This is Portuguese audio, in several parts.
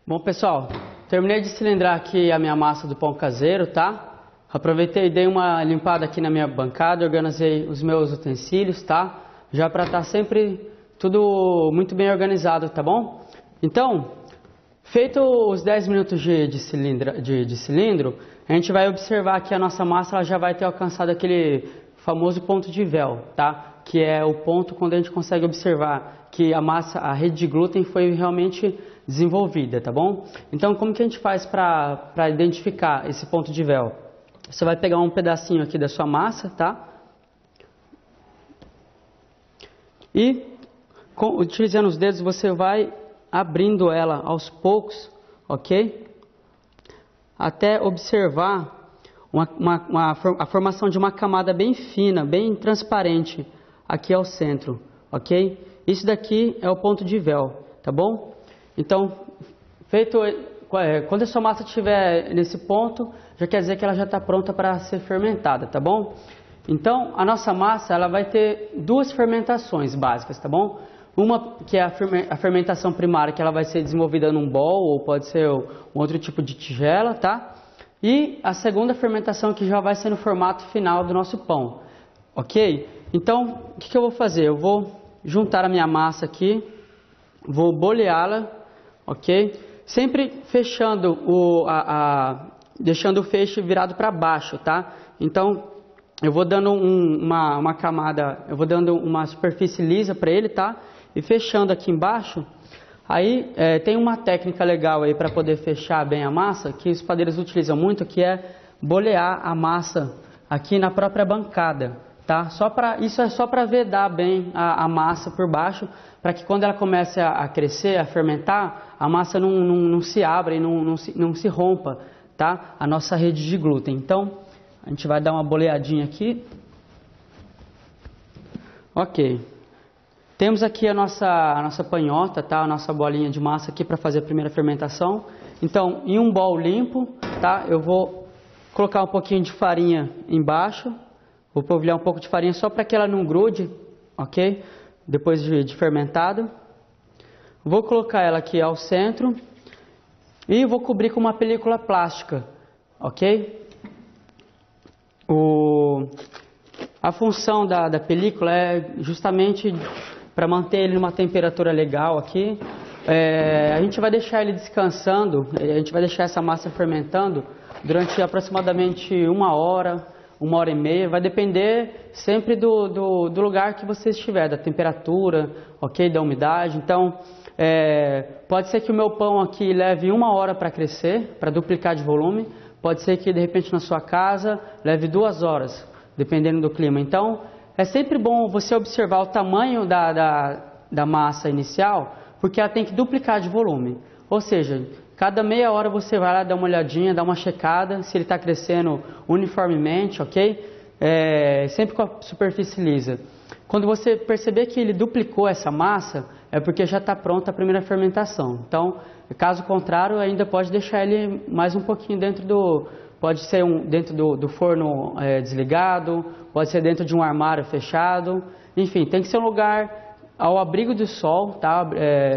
Bom, pessoal, terminei de cilindrar aqui a minha massa do pão caseiro, tá? Aproveitei e dei uma limpada aqui na minha bancada, organizei os meus utensílios, tá? Já para estar sempre tudo muito bem organizado, tá bom? Então, feito os 10 minutos de cilindro, a gente vai observar que a nossa massa ela já vai ter alcançado aquele famoso ponto de véu, tá? Que é o ponto quando a gente consegue observar que a massa, a rede de glúten foi realmente desenvolvida, tá bom? Então, como que a gente faz para identificar esse ponto de véu? Você vai pegar um pedacinho aqui da sua massa, tá? E, utilizando os dedos, você vai abrindo ela aos poucos, ok? Até observar a formação de uma camada bem fina, bem transparente aqui ao centro, ok? Isso daqui é o ponto de véu, tá bom? Então, quando a sua massa estiver nesse ponto, já quer dizer que ela já está pronta para ser fermentada, tá bom? Então, a nossa massa ela vai ter duas fermentações básicas, tá bom? Uma que é a fermentação primária, que ela vai ser desenvolvida num bol ou pode ser um outro tipo de tigela, tá? E a segunda fermentação que já vai ser no formato final do nosso pão, ok? Então, o que eu vou fazer? Eu vou juntar a minha massa aqui, vou boleá-la, ok? Sempre fechando deixando o feixe virado para baixo, tá? Então, eu vou dando uma camada, eu vou dando uma superfície lisa para ele, tá? E fechando aqui embaixo. Aí tem uma técnica legal aí para poder fechar bem a massa, que os padeiros utilizam muito, que é bolear a massa aqui na própria bancada, tá? Isso é só para vedar bem a massa por baixo, para que quando ela comece a crescer, a fermentar, a massa não se abra e não se rompa, tá? A nossa rede de glúten. Então, a gente vai dar uma boleadinha aqui. Ok. Temos aqui a nossa panhota, tá? A nossa bolinha de massa aqui para fazer a primeira fermentação. Então, em um bol limpo, tá? Eu vou colocar um pouquinho de farinha embaixo. Vou polvilhar um pouco de farinha só para que ela não grude, ok? Depois de fermentado. Vou colocar ela aqui ao centro. E vou cobrir com uma película plástica, ok? A função da película é justamente para manter ele numa temperatura legal aqui. A gente vai deixar ele descansando, a gente vai deixar essa massa fermentando durante aproximadamente 1 hora, 1 hora e meia. Vai depender sempre do lugar que você estiver, da temperatura, ok? Da umidade. Então, pode ser que o meu pão aqui leve 1 hora para crescer, para duplicar de volume. Pode ser que de repente na sua casa leve 2 horas, dependendo do clima. Então, é sempre bom você observar o tamanho da massa inicial, porque ela tem que duplicar de volume. Ou seja, cada meia hora você vai lá dar uma olhadinha, dar uma checada, se ele está crescendo uniformemente, ok? Sempre com a superfície lisa. Quando você perceber que ele duplicou essa massa, é porque já está pronta a primeira fermentação. Então, caso contrário, ainda pode deixar ele mais um pouquinho pode ser dentro do forno desligado, pode ser dentro de um armário fechado. Enfim, tem que ser um lugar ao abrigo do sol, tá?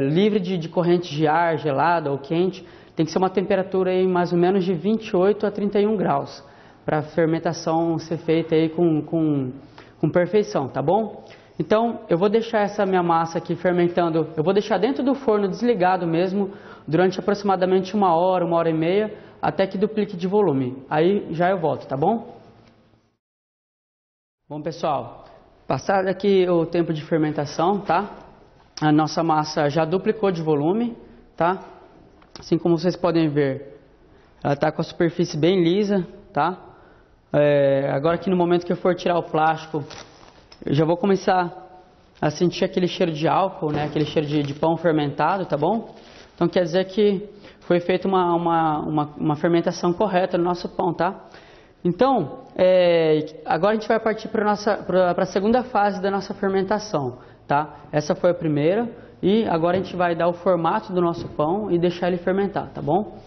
Livre de correntes de ar gelada ou quente. Tem que ser uma temperatura aí mais ou menos de 28 a 31 graus, para a fermentação ser feita aí com perfeição, tá bom? Então, eu vou deixar essa minha massa aqui fermentando, eu vou deixar dentro do forno desligado mesmo, durante aproximadamente 1 hora, 1 hora e meia, até que duplique de volume. Aí já eu volto, tá bom? Bom, pessoal, passado aqui o tempo de fermentação, tá? A nossa massa já duplicou de volume, tá? Assim como vocês podem ver, ela está com a superfície bem lisa, tá? Agora aqui no momento que eu for tirar o plástico, eu já vou começar a sentir aquele cheiro de álcool, né? Aquele cheiro de pão fermentado, tá bom? Então quer dizer que foi feita uma fermentação correta no nosso pão, tá? Então, agora a gente vai partir para a segunda fase da nossa fermentação, tá? Essa foi a primeira e agora a gente vai dar o formato do nosso pão e deixar ele fermentar, tá bom?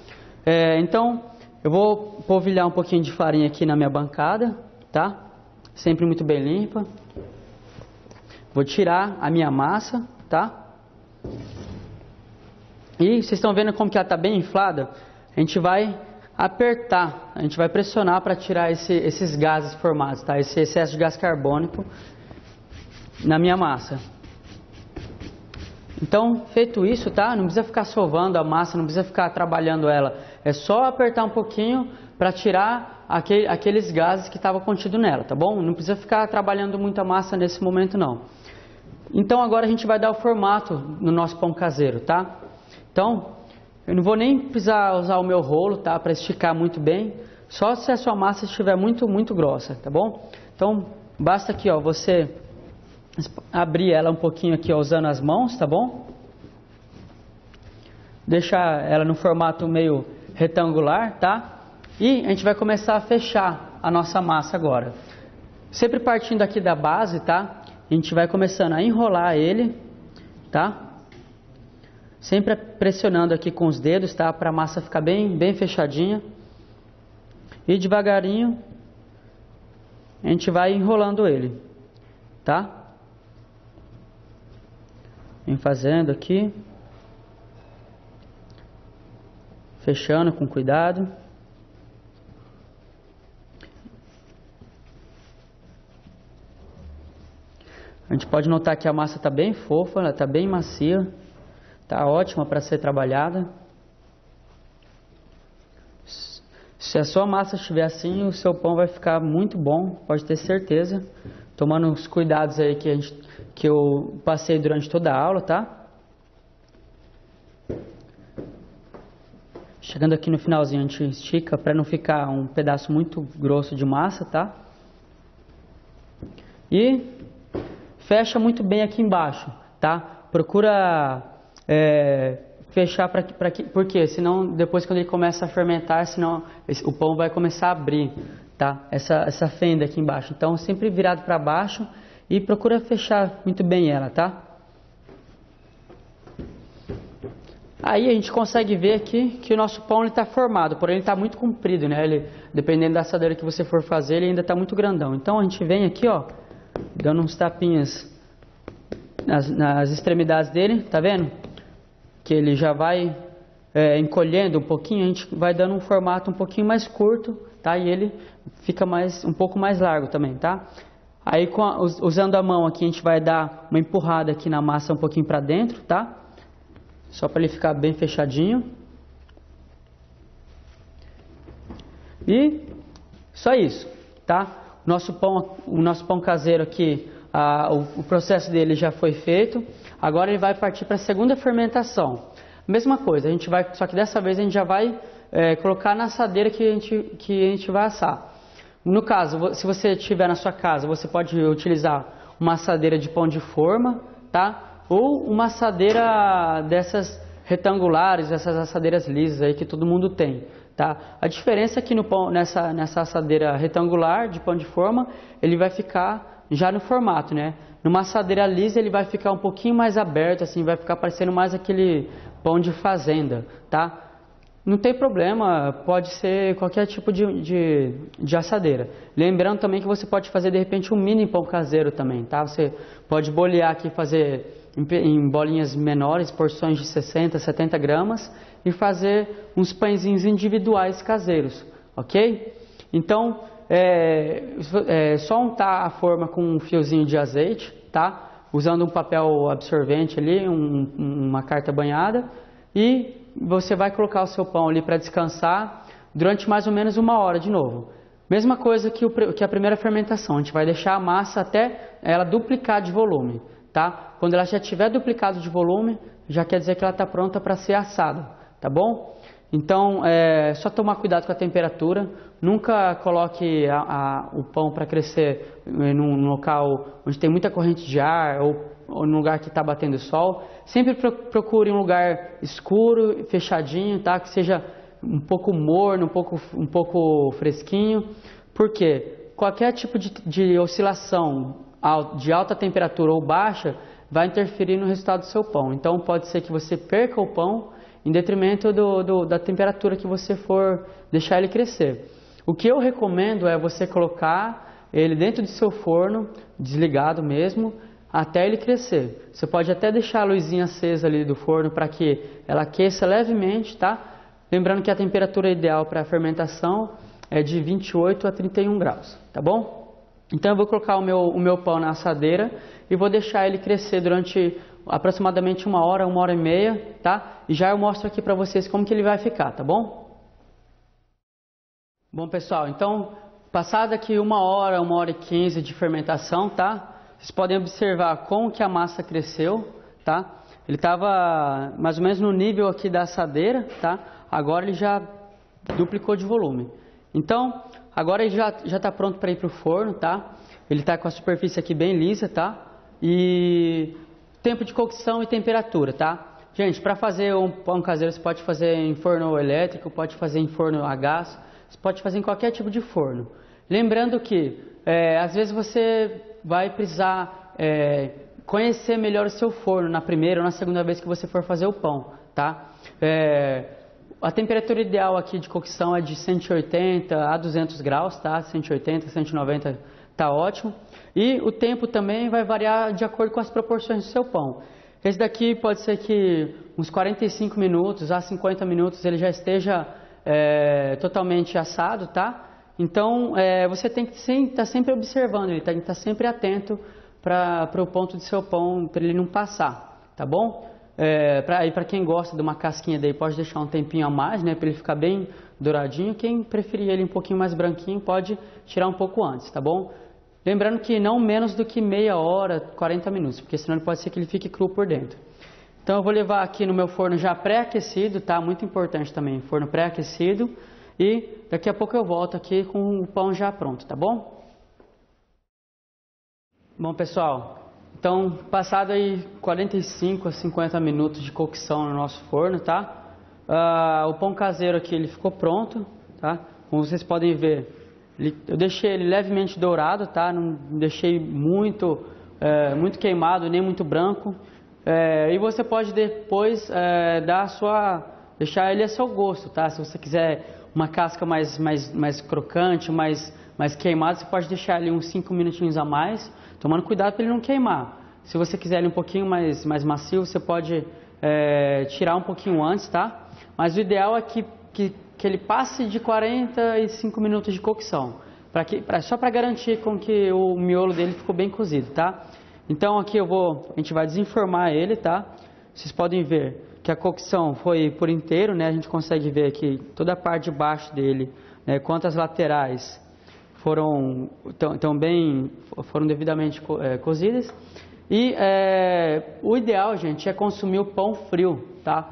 Então, eu vou polvilhar um pouquinho de farinha aqui na minha bancada, tá? Sempre muito bem limpa. Vou tirar a minha massa, tá? E vocês estão vendo como que ela está bem inflada? A gente vai apertar, a gente vai pressionar para tirar esses gases formados, tá? Esse excesso de gás carbônico na minha massa. Então, feito isso, tá? Não precisa ficar sovando a massa, não precisa ficar trabalhando ela. É só apertar um pouquinho para tirar aqueles gases que estavam contidos nela, tá bom? Não precisa ficar trabalhando muita massa nesse momento, não. Então, agora a gente vai dar o formato no nosso pão caseiro, tá? Então, eu não vou nem precisar usar o meu rolo, tá? Para esticar muito bem. Só se a sua massa estiver muito, muito grossa, tá bom? Então, basta aqui, ó, você abrir ela um pouquinho aqui, ó, usando as mãos, tá bom? Deixar ela no formato meio retangular, tá? E a gente vai começar a fechar a nossa massa agora. Sempre partindo aqui da base, tá? A gente vai começando a enrolar ele, tá? Sempre pressionando aqui com os dedos, tá? Para a massa ficar bem fechadinha. E devagarinho a gente vai enrolando ele, tá? Vem fazendo aqui. Fechando com cuidado. A gente pode notar que a massa está bem fofa, ela está bem macia. Está ótima para ser trabalhada. Se a sua massa estiver assim, o seu pão vai ficar muito bom, pode ter certeza. Tomando os cuidados aí que eu passei durante toda a aula, tá? Chegando aqui no finalzinho, a gente estica para não ficar um pedaço muito grosso de massa, tá? E fecha muito bem aqui embaixo, tá? Procura fechar porque senão depois quando ele começa a fermentar, senão o pão vai começar a abrir, tá? Essa fenda aqui embaixo. Então sempre virado para baixo e procura fechar muito bem ela, tá? Aí a gente consegue ver aqui que o nosso pão está formado, porém ele está muito comprido, né? Ele, dependendo da assadeira que você for fazer, ele ainda está muito grandão. Então a gente vem aqui, ó, dando uns tapinhas nas extremidades dele, tá vendo? Que ele já vai encolhendo um pouquinho, a gente vai dando um formato um pouquinho mais curto, tá? E ele fica um pouco mais largo também, tá? Aí usando a mão aqui a gente vai dar uma empurrada aqui na massa um pouquinho para dentro, tá? Só para ele ficar bem fechadinho. E só isso, tá? O nosso pão caseiro aqui, o processo dele já foi feito. Agora ele vai partir para a segunda fermentação. Mesma coisa, só que dessa vez a gente já vai colocar na assadeira que a gente vai assar. No caso, se você tiver na sua casa, você pode utilizar uma assadeira de pão de forma, tá? Ou uma assadeira dessas retangulares, essas assadeiras lisas aí que todo mundo tem, tá? A diferença é que nessa assadeira retangular de pão de forma, ele vai ficar já no formato, né? Numa assadeira lisa ele vai ficar um pouquinho mais aberto, assim, vai ficar parecendo mais aquele pão de fazenda, tá? Não tem problema, pode ser qualquer tipo de assadeira. Lembrando também que você pode fazer de repente um mini pão caseiro também, tá? Você pode bolear aqui, fazer em bolinhas menores, porções de 60, 70 gramas e fazer uns pãezinhos individuais caseiros, ok? Então, só untar a forma com um fiozinho de azeite, tá? Usando um papel absorvente ali, uma carta banhada, e você vai colocar o seu pão ali para descansar durante mais ou menos 1 hora de novo. Mesma coisa que a primeira fermentação, a gente vai deixar a massa até ela duplicar de volume, tá? Quando ela já tiver duplicado de volume, já quer dizer que ela está pronta para ser assada, tá bom? Então, só tomar cuidado com a temperatura. Nunca coloque o pão para crescer num local onde tem muita corrente de ar ou num lugar que está batendo sol. Sempre procure um lugar escuro, fechadinho, tá? Que seja um pouco morno, um pouco fresquinho. Porque qualquer tipo de oscilação de alta temperatura ou baixa vai interferir no resultado do seu pão. Então pode ser que você perca o pão em detrimento da temperatura que você for deixar ele crescer. O que eu recomendo é você colocar ele dentro do seu forno, desligado mesmo, até ele crescer. Você pode até deixar a luzinha acesa ali do forno para que ela aqueça levemente, tá? Lembrando que a temperatura ideal para a fermentação é de 28 a 31 graus, tá bom? Então eu vou colocar o meu pão na assadeira e vou deixar ele crescer durante aproximadamente 1 hora, 1 hora e meia, tá? E já eu mostro aqui para vocês como que ele vai ficar, tá bom? Bom, pessoal, então, passada aqui 1 hora, 1 hora e 15 de fermentação, tá? Vocês podem observar como que a massa cresceu, tá? Ele estava mais ou menos no nível aqui da assadeira, tá? Agora ele já duplicou de volume. Então, agora ele já está pronto para ir para o forno, tá? Ele está com a superfície aqui bem lisa, tá? E tempo de cocção e temperatura, tá? Gente, para fazer um pão caseiro, você pode fazer em forno elétrico, pode fazer em forno a gás, você pode fazer em qualquer tipo de forno. Lembrando que, às vezes você vai precisar conhecer melhor o seu forno na primeira ou na segunda vez que você for fazer o pão, tá? A temperatura ideal aqui de cocção é de 180 a 200 graus, tá? 180, 190 tá ótimo. E o tempo também vai variar de acordo com as proporções do seu pão. Esse daqui pode ser que uns 45 minutos a 50 minutos ele já esteja totalmente assado, tá? Então, você tem que estar sempre observando, ele tem que estar sempre atento para o ponto do seu pão, para ele não passar, tá bom? Para quem gosta de uma casquinha daí, pode deixar um tempinho a mais, né, para ele ficar bem douradinho. Quem preferir ele um pouquinho mais branquinho, pode tirar um pouco antes, tá bom? Lembrando que não menos do que meia hora, 40 minutos, porque senão pode ser que ele fique cru por dentro. Então eu vou levar aqui no meu forno já pré-aquecido, tá? Muito importante também, forno pré-aquecido. E daqui a pouco eu volto aqui com o pão já pronto, tá bom? Bom, pessoal, então passado aí 45 a 50 minutos de cocção no nosso forno, tá? O pão caseiro aqui ele ficou pronto, tá? Como vocês podem ver, eu deixei ele levemente dourado, tá? Não deixei muito queimado, nem muito branco. E você pode depois deixar ele a seu gosto, tá? Se você quiser uma casca mais crocante, mais queimada, você pode deixar ali uns 5 minutinhos a mais, tomando cuidado para ele não queimar. Se você quiser ele um pouquinho mais macio, você pode tirar um pouquinho antes, tá? Mas o ideal é que ele passe de 45 minutos de cocção, só para garantir com que o miolo dele ficou bem cozido, tá? Então aqui a gente vai desenformar ele, tá? Vocês podem ver que a cocção foi por inteiro, né? A gente consegue ver aqui toda a parte de baixo dele, né? Quanto as laterais foram devidamente cozidas. E o ideal, gente, é consumir o pão frio, tá?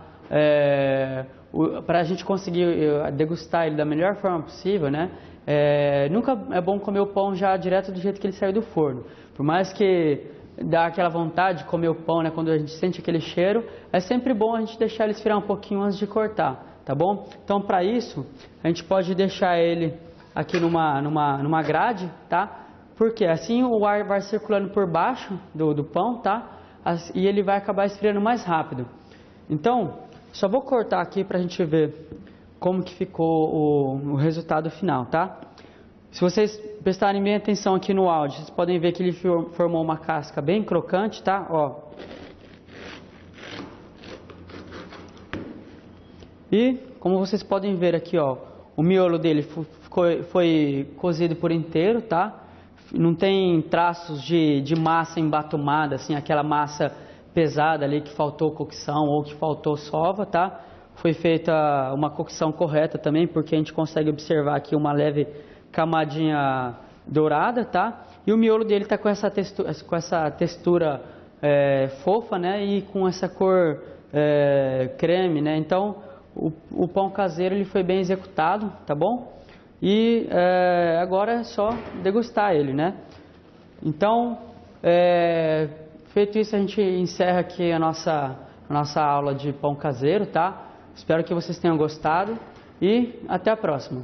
Para a gente conseguir degustar ele da melhor forma possível, né? Nunca é bom comer o pão já direto do jeito que ele saiu do forno. Por mais que dá aquela vontade de comer o pão, né? Quando a gente sente aquele cheiro, é sempre bom a gente deixar ele esfriar um pouquinho antes de cortar, tá bom? Então, para isso, a gente pode deixar ele aqui numa grade, tá? Porque assim o ar vai circulando por baixo do pão, tá? E ele vai acabar esfriando mais rápido. Então, só vou cortar aqui para a gente ver como que ficou o resultado final, tá? Se vocês prestarem bem atenção aqui no áudio, vocês podem ver que ele formou uma casca bem crocante, tá? Ó. E, como vocês podem ver aqui, ó, o miolo dele foi cozido por inteiro, tá? Não tem traços de massa embatumada, assim, aquela massa pesada ali que faltou cocção ou que faltou sova, tá? Foi feita uma cocção correta também, porque a gente consegue observar aqui uma leve camadinha dourada, tá? E o miolo dele tá com essa textura fofa, né? E com essa cor creme, né? Então o pão caseiro ele foi bem executado, tá bom? E agora é só degustar ele, né? Então feito isso, a gente encerra aqui a nossa aula de pão caseiro, tá? Espero que vocês tenham gostado e até a próxima.